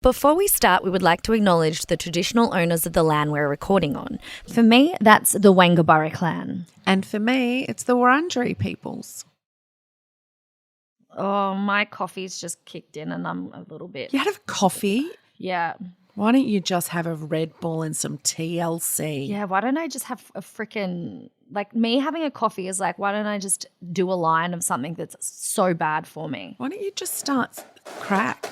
Before we start, we would like to acknowledge the traditional owners of the land we're recording on. For me, that's the Wangaburra clan. And for me, it's the Wurundjeri peoples. Oh, my coffee's just kicked in and I'm a little bit... You had a coffee? Yeah. Why don't you just have a Red Bull and some TLC? Yeah, why don't I just have a freaking... Like, me having a coffee is like, why don't I just do a line of something that's so bad for me? Why don't you just start crack?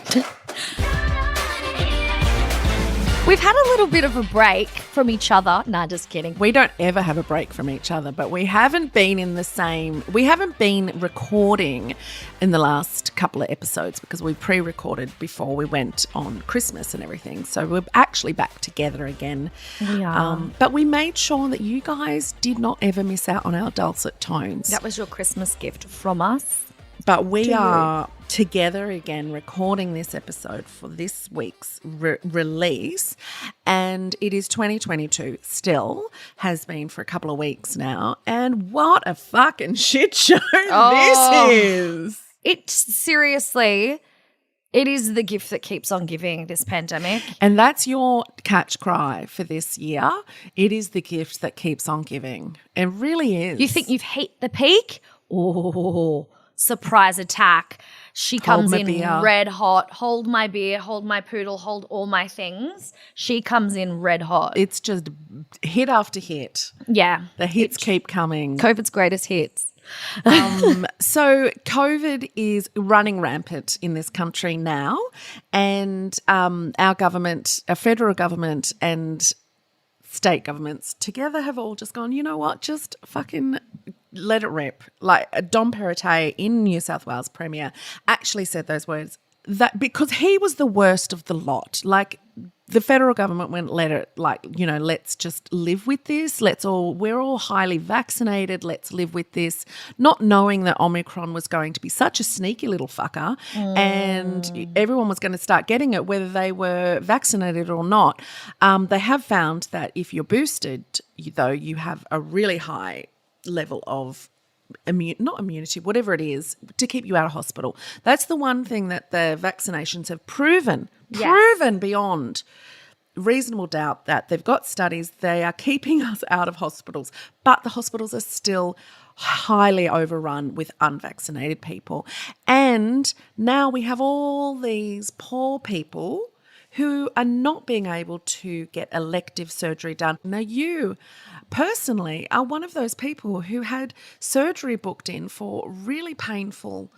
We've had a little bit of a break from each other. Nah, just kidding. We don't ever have a break from each other, but we haven't been recording in the last couple of episodes because we pre-recorded before we went on Christmas and everything. So we're actually back together again. We are. But we made sure that you guys did not ever miss out on our dulcet tones. That was your Christmas gift from us. But we are together again recording this episode for this week's release, and it is 2022 still, has been for a couple of weeks now, and what a fucking shit show this is. It seriously, it is the gift that keeps on giving, this pandemic. And that's your catch cry for this year. It is the gift that keeps on giving. It really is. You think you've hit the peak? Oh, surprise attack. She comes in red hot. Hold my beer, hold my poodle, hold all my things. She comes in red hot. It's just hit after hit. Yeah. The hits keep coming. COVID's greatest hits. So COVID is running rampant in this country now, and our government, our federal government and state governments together have all just gone, you know what, just fucking let it rip. Like Dom Perrottet in New South Wales Premier actually said those words, that because he was the worst of the lot. Like the federal government went, let it, like, you know, let's just live with this. We're all highly vaccinated. Let's live with this. Not knowing that Omicron was going to be such a sneaky little fucker and everyone was going to start getting it whether they were vaccinated or not. They have found that if you're boosted, though, you have a really high level of not immunity, whatever it is, to keep you out of hospital. That's the one thing that the vaccinations have proven beyond reasonable doubt, that they've got studies, they are keeping us out of hospitals, but the hospitals are still highly overrun with unvaccinated people. And now we have all these poor people who are not being able to get elective surgery done. Now, you personally are one of those people who had surgery booked in for really painful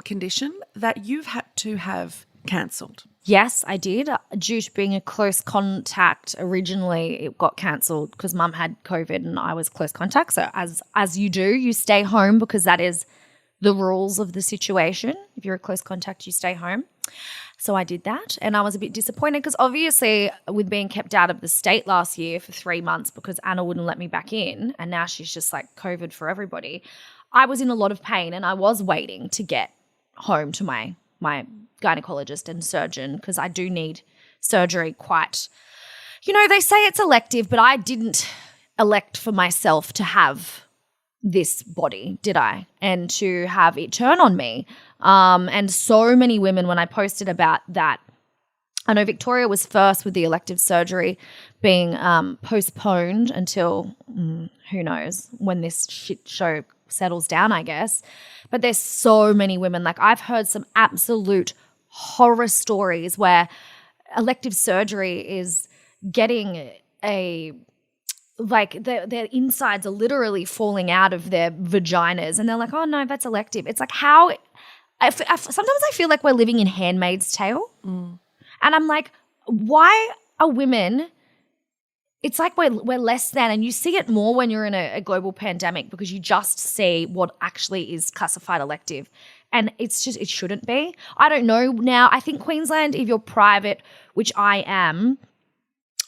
condition that you've had to have cancelled. Yes, I did. Due to being a close contact, originally it got cancelled because Mum had COVID and I was close contact. So as you do, you stay home because that is the rules of the situation. If you're a close contact, you stay home. So I did that, and I was a bit disappointed because obviously with being kept out of the state last year for 3 months because Anna wouldn't let me back in, and now she's just like COVID for everybody, I was in a lot of pain and I was waiting to get home to my gynecologist and surgeon because I do need surgery quite, you know, they say it's elective, but I didn't elect for myself to have this body, did I? And to have it turn on me. And so many women, when I posted about that, I know Victoria was first with the elective surgery being postponed until who knows when this shit show settles down, I guess. But there's so many women. Like I've heard some absolute horror stories where elective surgery is getting their insides are literally falling out of their vaginas and they're like, oh no, that's elective. It's like how sometimes I feel like we're living in Handmaid's Tale. And I'm like, why are women, it's like we're less than, and you see it more when you're in a global pandemic because you just see what actually is classified elective. And it's just, it shouldn't be. I don't know now. I think Queensland, if you're private, which I am,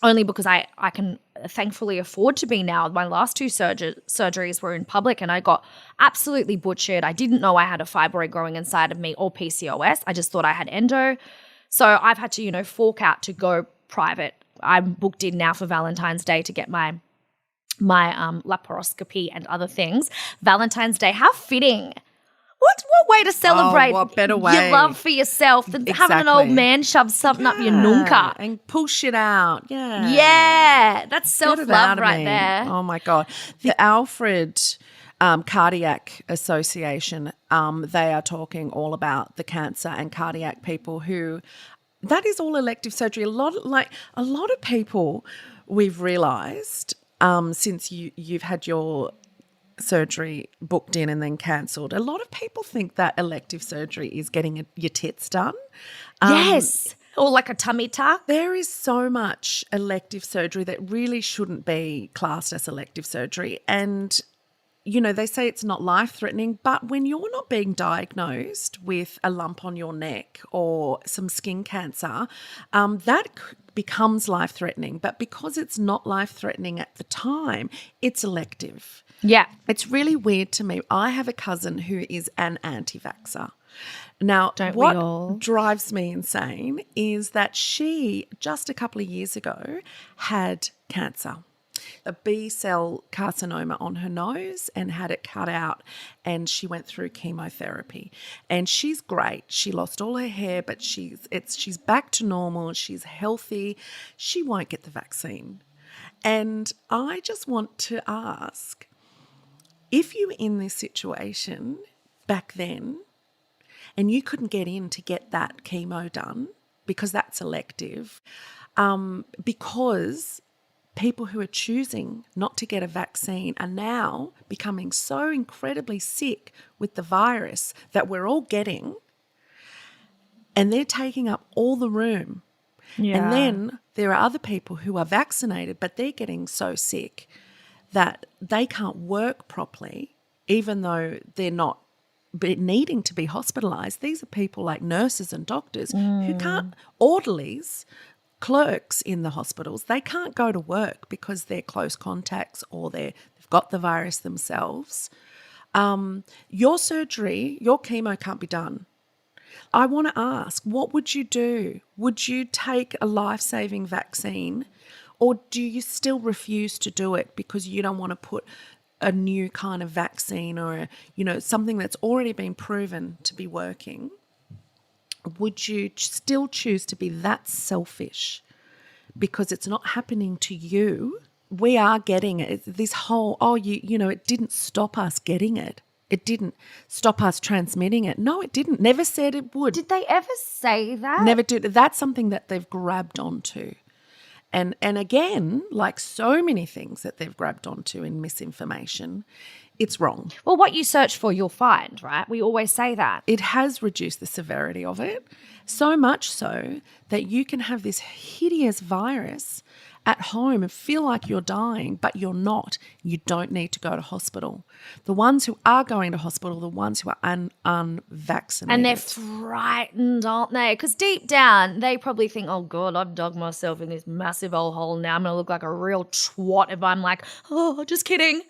only because I can thankfully afford to be now. My last two surgeries were in public and I got absolutely butchered. I didn't know I had a fibroid growing inside of me or PCOS. I just thought I had endo. So I've had to, you know, fork out to go private. I'm booked in now for Valentine's Day to get my laparoscopy and other things. Valentine's Day, how fitting. What way to celebrate what better way? your love for yourself than having an old man shove something up your nunka? And pull shit out. Yeah. Yeah, that's Get it self-love out of right me. there. Oh, my God. The Alfred Cardiac Association, they are talking all about the cancer and cardiac people who – that is all elective surgery. A lot of people we've realised since you've had your – surgery booked in and then cancelled. A lot of people think that elective surgery is getting your tits done. Yes. Or like a tummy tuck. There is so much elective surgery that really shouldn't be classed as elective surgery. And, you know, they say it's not life-threatening, but when you're not being diagnosed with a lump on your neck or some skin cancer, that becomes life-threatening. But because it's not life-threatening at the time, it's elective. Yeah. It's really weird to me. I have a cousin who is an anti-vaxxer. Now, Don't what we all? drives me insane is that she, just a couple of years ago, had cancer, a B-cell carcinoma on her nose, and had it cut out, and she went through chemotherapy. And she's great. She lost all her hair, but she's back to normal. She's healthy. She won't get the vaccine. And I just want to ask, if you were in this situation back then and you couldn't get in to get that chemo done because that's elective, because people who are choosing not to get a vaccine are now becoming so incredibly sick with the virus that we're all getting, and they're taking up all the room. Yeah. And then there are other people who are vaccinated, but they're getting so sick that they can't work properly, even though they're not needing to be hospitalised. These are people like nurses and doctors who can't, orderlies, clerks in the hospitals, they can't go to work because they're close contacts or they've got the virus themselves. Your surgery, your chemo can't be done. I want to ask, what would you do? Would you take a life-saving vaccine, or do you still refuse to do it because you don't want to put a new kind of vaccine or, something that's already been proven to be working? Would you still choose to be that selfish because it's not happening to you? We are getting it. This whole, it didn't stop us getting it. It didn't stop us transmitting it. No, it didn't. Never said it would. Did they ever say that? Never did. That's something that they've grabbed onto. And again, like so many things that they've grabbed onto in misinformation, it's wrong. Well, what you search for, you'll find, right? We always say that. It has reduced the severity of it, so much so that you can have this hideous virus at home and feel like you're dying, but you're not. You don't need to go to hospital. The ones who are going to hospital, the ones who are unvaccinated. And they're frightened, aren't they? Because deep down, they probably think, oh, God, I've dug myself in this massive old hole now. I'm going to look like a real twat if I'm like, oh, just kidding.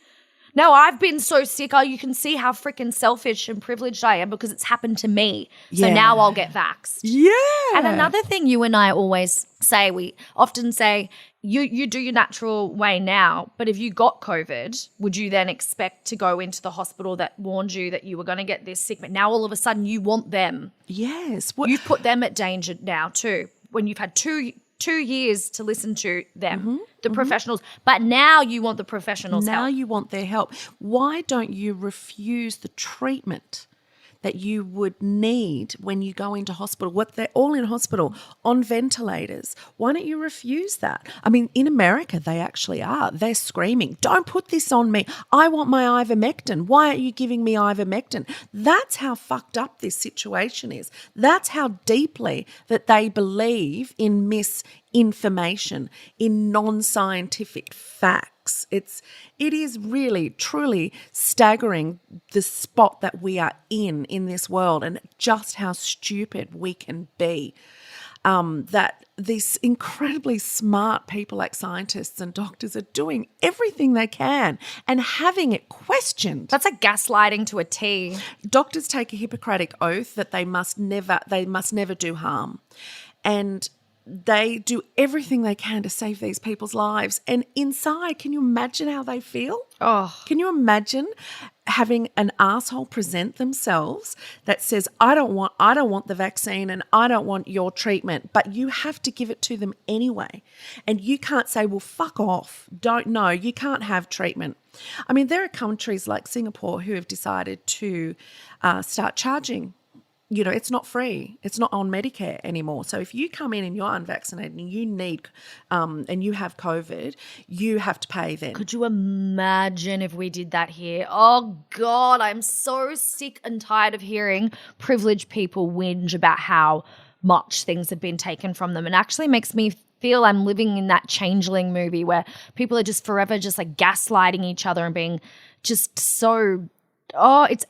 No, I've been so sick. Oh, you can see how freaking selfish and privileged I am because it's happened to me. So now I'll get vaxxed. Yeah. And another thing you and I always say, we often say, you do your natural way now, but if you got COVID, would you then expect to go into the hospital that warned you that you were going to get this sick? But now all of a sudden you want them. Yes. You've put them at danger now too, when you've had two years to listen to them, the professionals, but now you want the professionals' help. Now you want their help. Why don't you refuse the treatment that you would need when you go into hospital? What, they're all in hospital on ventilators. Why don't you refuse that? I mean, in America, they actually are. They're screaming, don't put this on me. I want my ivermectin. Why aren't you giving me ivermectin? That's how fucked up this situation is. That's how deeply that they believe in misinformation, in non-scientific facts. It is really, truly staggering the spot that we are in this world and just how stupid we can be. That these incredibly smart people like scientists and doctors are doing everything they can and having it questioned. That's like gaslighting to a T. Doctors take a Hippocratic oath that they must never do harm. And they do everything they can to save these people's lives. And inside, can you imagine how they feel? Oh. Can you imagine having an asshole present themselves that says, I don't want the vaccine and I don't want your treatment, but you have to give it to them anyway. And you can't say, well, fuck off. You can't have treatment. I mean, there are countries like Singapore who have decided to start charging. You know, it's not free. It's not on Medicare anymore. So if you come in and you're unvaccinated and you need and you have COVID, you have to pay then. Could you imagine if we did that here? Oh, God, I'm so sick and tired of hearing privileged people whinge about how much things have been taken from them. It actually makes me feel I'm living in that Changeling movie where people are just forever just like gaslighting each other and being just so... Oh, it's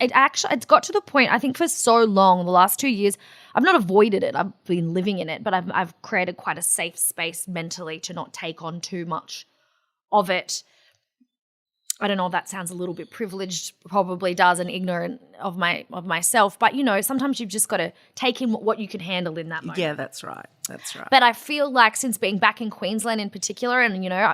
got to the point, I think for so long, the last 2 years, I've not avoided it. I've been living in it, but I've created quite a safe space mentally to not take on too much of it. I don't know if that sounds a little bit privileged, probably does, and ignorant of myself. But, you know, sometimes you've just got to take in what you can handle in that moment. Yeah, that's right. That's right. But I feel like since being back in Queensland in particular, and, you know,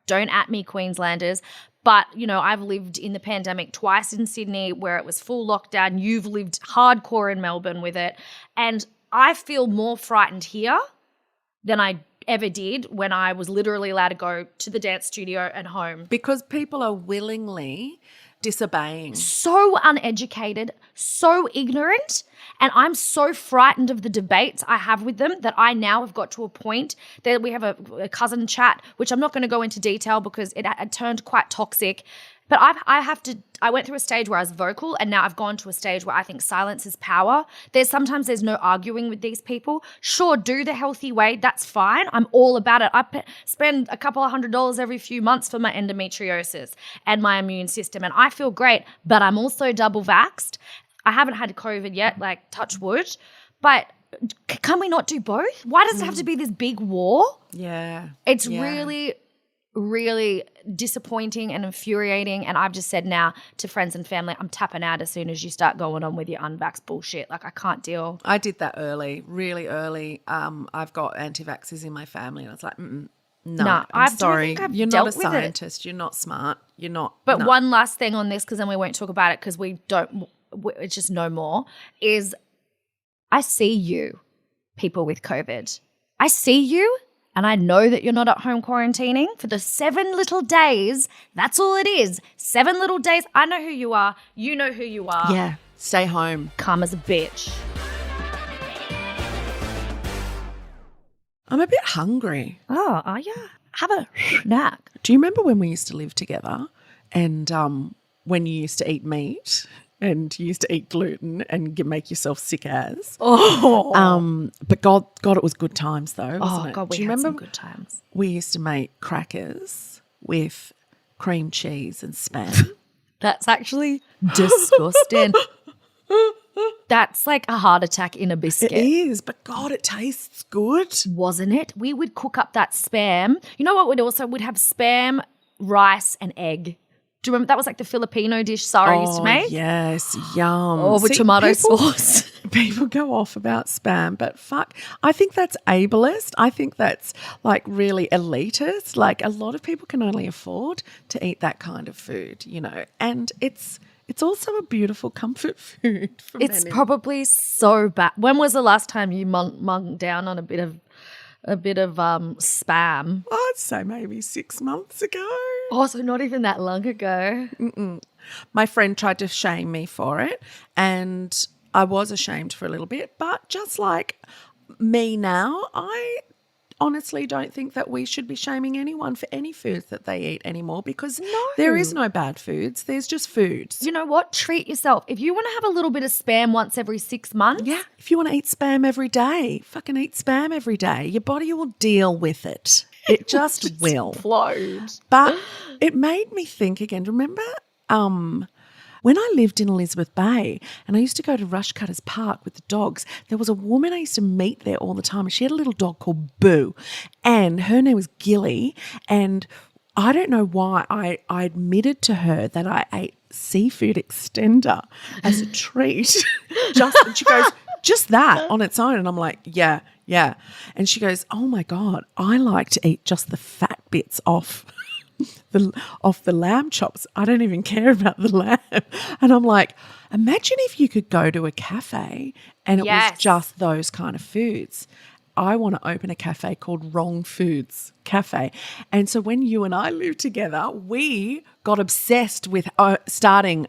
don't at me Queenslanders, but, you know, I've lived in the pandemic twice in Sydney where it was full lockdown. You've lived hardcore in Melbourne with it. And I feel more frightened here than I ever did when I was literally allowed to go to the dance studio and home. Because people are willingly disobeying. So uneducated, so ignorant, and I'm so frightened of the debates I have with them that I now have got to a point that we have a cousin chat, which I'm not going to go into detail because it turned quite toxic. But I went through a stage where I was vocal, and now I've gone to a stage where I think silence is power. Sometimes there's no arguing with these people. Sure, do the healthy way. That's fine. I'm all about it. I spend a couple of $100 every few months for my endometriosis and my immune system, and I feel great, but I'm also double vaxxed. I haven't had COVID yet, like touch wood, but can we not do both? Why does it have to be this big war? Yeah. It's really... really disappointing and infuriating, and I've just said now to friends and family, I'm tapping out as soon as you start going on with your unvax bullshit. Like, I can't deal. I did that early, really early. I've got anti-vaxxers in my family, and I was like, no, I'm sorry. You're not a scientist. You're not smart. You're not. But one last thing on this, because then we won't talk about it because it's just no more, is I see you, people with COVID. I see you. And I know that you're not at home quarantining for the 7 little days. That's all it is. 7 little days. I know who you are. You know who you are. Yeah. Stay home. Calm as a bitch. I'm a bit hungry. Oh, are you? Have a snack. Do you remember when we used to live together and when you used to eat meat? And you used to eat gluten and make yourself sick as. Oh. But God, it was good times though, wasn't it? God, we had some good times. We used to make crackers with cream cheese and Spam. That's actually disgusting. That's like a heart attack in a biscuit. It is, but God, it tastes good. Wasn't it? We would cook up that Spam. You know what we'd have Spam, rice and egg. Do you remember that was like the Filipino dish Sarah used to make? Yes, yum. Oh, with tomato sauce. People go off about Spam, but fuck, I think that's ableist. I think that's like really elitist. Like a lot of people can only afford to eat that kind of food, you know, and it's also a beautiful comfort food for It's many. probably so bad. When was the last time you mung down on a bit of Spam? I'd say maybe 6 months ago. Oh, so not even that long ago. My friend tried to shame me for it, and I was ashamed for a little bit. But just like me now, I honestly don't think that we should be shaming anyone for any foods that they eat anymore because there is no bad foods. There's just foods. You know what? Treat yourself. If you want to have a little bit of Spam once every 6 months. Yeah. If you want to eat Spam every day, fucking eat Spam every day. Your body will deal with it. It just will. Explode. But it made me think again. Remember when I lived in Elizabeth Bay and I used to go to Rushcutters Park with the dogs, there was a woman I used to meet there all the time, and she had a little dog called Boo, and her name was Gilly, and I don't know why I admitted to her that I ate seafood extender as a treat. And she goes, just that on its own. And I'm like, yeah. And she goes, oh my God, I like to eat just the fat bits off off the lamb chops. I don't even care about the lamb. And I'm like, imagine if you could go to a cafe and it was just those kind of foods. I want to open a cafe called Wrong Foods Cafe. And so when you and I lived together, we got obsessed with starting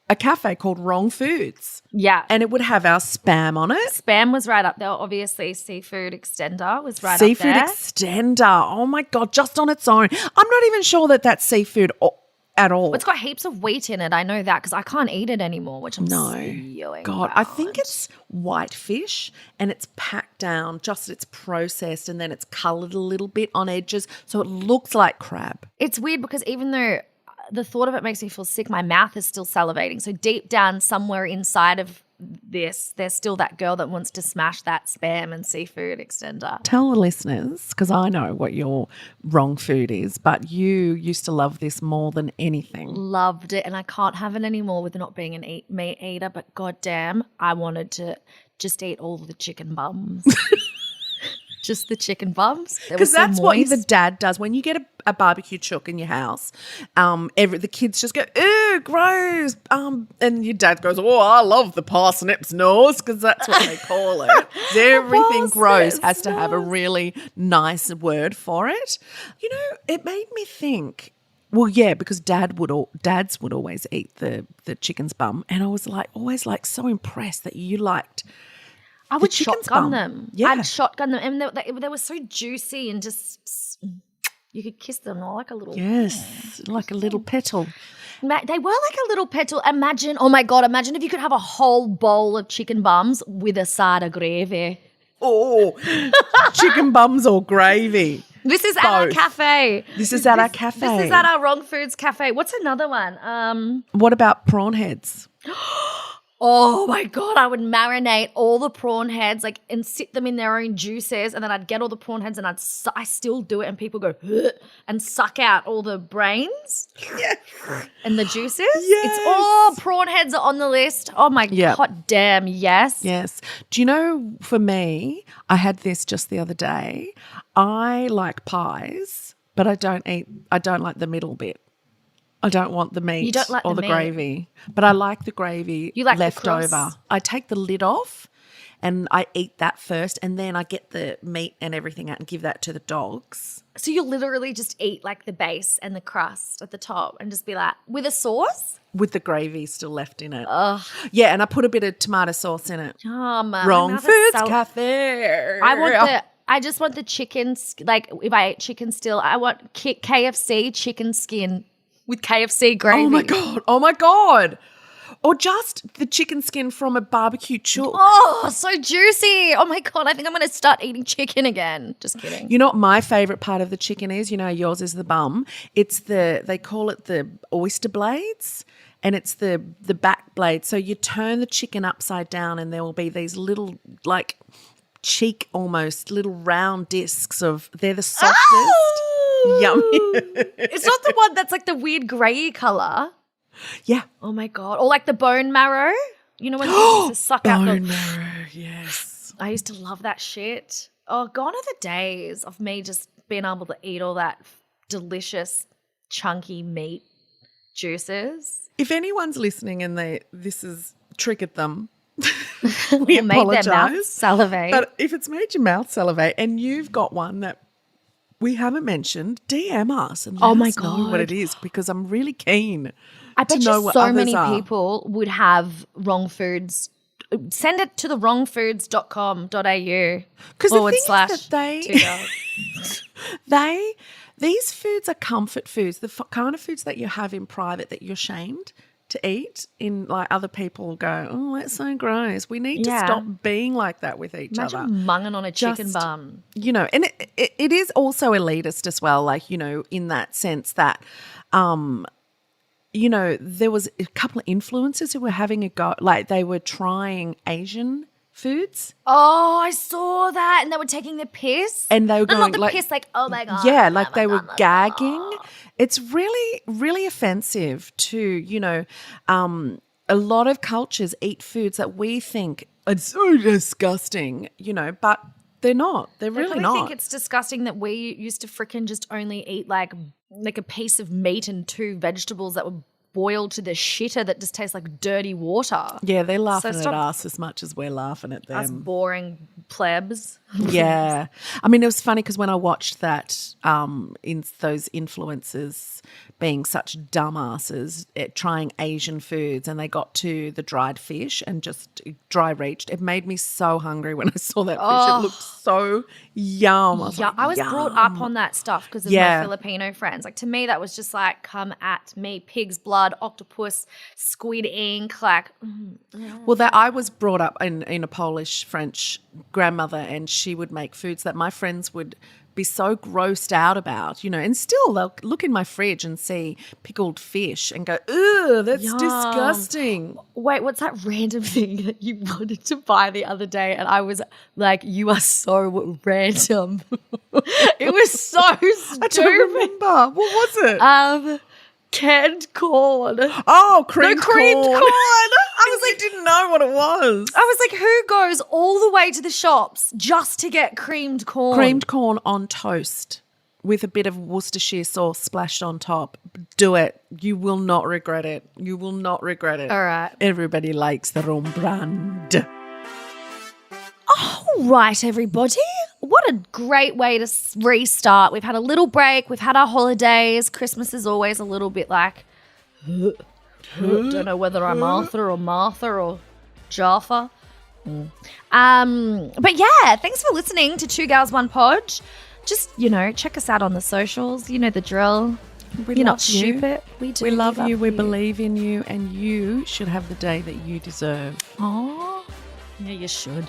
a cafe called Wrong Foods. Yeah. And it would have our Spam on it. Spam was right up there. Obviously, Seafood Extender was right Seafood up there. Extender. Oh, my God, just on its own. I'm not even sure that that's seafood at all. It's got heaps of wheat in it. I know that because I can't eat it anymore, which I'm spewing God, about. I think it's white fish and it's packed down, just it's processed and then it's coloured a little bit on edges so it looks like crab. It's weird because even though the thought of it makes me feel sick, my mouth is still salivating. So deep down somewhere inside of this, there's still that girl that wants to smash that Spam and Seafood Extender. Tell the listeners, because I know what your wrong food is, but you used to love this more than anything. Loved it, and I can't have it anymore with not being an meat eater, but goddamn, I wanted to just eat all the chicken bums. Just the chicken bums. Because that's what the dad does. When you get a barbecue chook in your house, the kids just go, ew, gross. And your dad goes, oh, I love the parsnips nose, because that's what they call it. Everything gross has to have a really nice word for it. You know, it made me think, well, yeah, because dads would always eat the chicken's bum. And I was always so impressed that you liked I would shotgun them. Yeah. I'd shotgun them. And they were so juicy and just you could kiss them like a little. Yes, like a little petal. They were like a little petal. Imagine if you could have a whole bowl of chicken bums with a side of gravy. Oh, chicken bums or gravy. This is at our cafe. This is at our cafe. This is at our Wrong Foods Cafe. What's another one? What about prawn heads? Oh my God, I would marinate all the prawn heads and sit them in their own juices, and then I'd get all the prawn heads and I still do it, and people go and suck out all the brains and the juices. Yes. It's all prawn heads are on the list. Oh my hot damn, yes. Yes. Do you know, for me, I had this just the other day. I like pies, but I don't like the middle bit. I don't want the meat. You don't like or the the meat. Gravy, but I like the gravy You like the left over. crust? I take the lid off and I eat that first, and then I get the meat and everything out and give that to the dogs. So you literally just eat like the base and the crust at the top and just be like, with a sauce? With the gravy still left in it. Ugh. Yeah, and I put a bit of tomato sauce in it. Oh, man. Wrong Foods Cafe. I just want the chicken, if I ate chicken still, I want KFC chicken skin with KFC gravy. Oh my God. Or just the chicken skin from a barbecue chook. Oh, so juicy. Oh my God, I think I'm going to start eating chicken again. Just kidding. You know what my favourite part of the chicken is? You know, yours is the bum. It's they call it the oyster blades, and it's the back blade. So you turn the chicken upside down and there will be these little cheek almost, little round discs they're the softest. Oh! Yummy. It's not the one that's like the weird grey colour. Yeah. Oh my God. Or like the bone marrow. You know when they used to suck out Bone marrow, yes. I used to love that shit. Oh, gone are the days of me just being able to eat all that delicious, chunky meat juices. If anyone's listening and this has triggered them, we Or made their mouth apologise. salivate. But if it's made your mouth salivate and you've got one that we haven't mentioned, DM us and let us know what it is, because I'm really keen I bet to know you what so others many are. people would have wrong foods. Send it to the wrongfoods.com.au Because the thing is that these foods are comfort foods, the kind of foods that you have in private that you're ashamed to eat. In other people go, oh, that's so gross. We need to stop being like that with each other. Imagine munging on a chicken bum. You know, and it is also elitist as well, in that sense that, there was a couple of influencers who were having a go, they were trying Asian foods. Oh, I saw that. And they were taking the piss. And they were going not the piss, oh my God. Yeah, they were gagging. It's really, really offensive to, a lot of cultures eat foods that we think are so disgusting, but They're not. They're They really probably not. think it's disgusting that we used to freaking just only eat like a piece of meat and 2 vegetables that were boiled to the shitter that just tastes like dirty water. Yeah, they're laughing stop- at us as much as we're laughing at them. Us boring plebs. Yeah. I mean, it was funny because when I watched that, in those influencers being such dumbasses at trying Asian foods, and they got to the dried fish and just dry reached, it made me so hungry when I saw that fish. It looked so yum. I was brought up on that stuff because of my Filipino friends. Like, to me, that was just like, come at me, pig's blood, octopus, squid ink, like. Well, that I was brought up in a Polish French grandmother, and she would make foods that my friends would be so grossed out about, and still they'll look in my fridge and see pickled fish and go, "Ugh, that's disgusting." Wait, what's that random thing that you wanted to buy the other day? And I was like, you are so random. It was so stupid. I don't remember. What was it? Canned corn. Oh, creamed corn. I was I didn't know what it was. I was like, who goes all the way to the shops just to get creamed corn? Creamed corn on toast with a bit of Worcestershire sauce splashed on top. Do it. You will not regret it. You will not regret it. All right. Everybody likes their own brand. All right, everybody. What a great way to restart. We've had a little break. We've had our holidays. Christmas is always a little bit like, don't know whether I'm Arthur or Martha or Jaffa. But yeah, thanks for listening to Two Gals One Pod. Just, check us out on the socials. You know the drill. You're not stupid. We do. We love you. We believe in you. And you should have the day that you deserve. Oh, yeah, you should.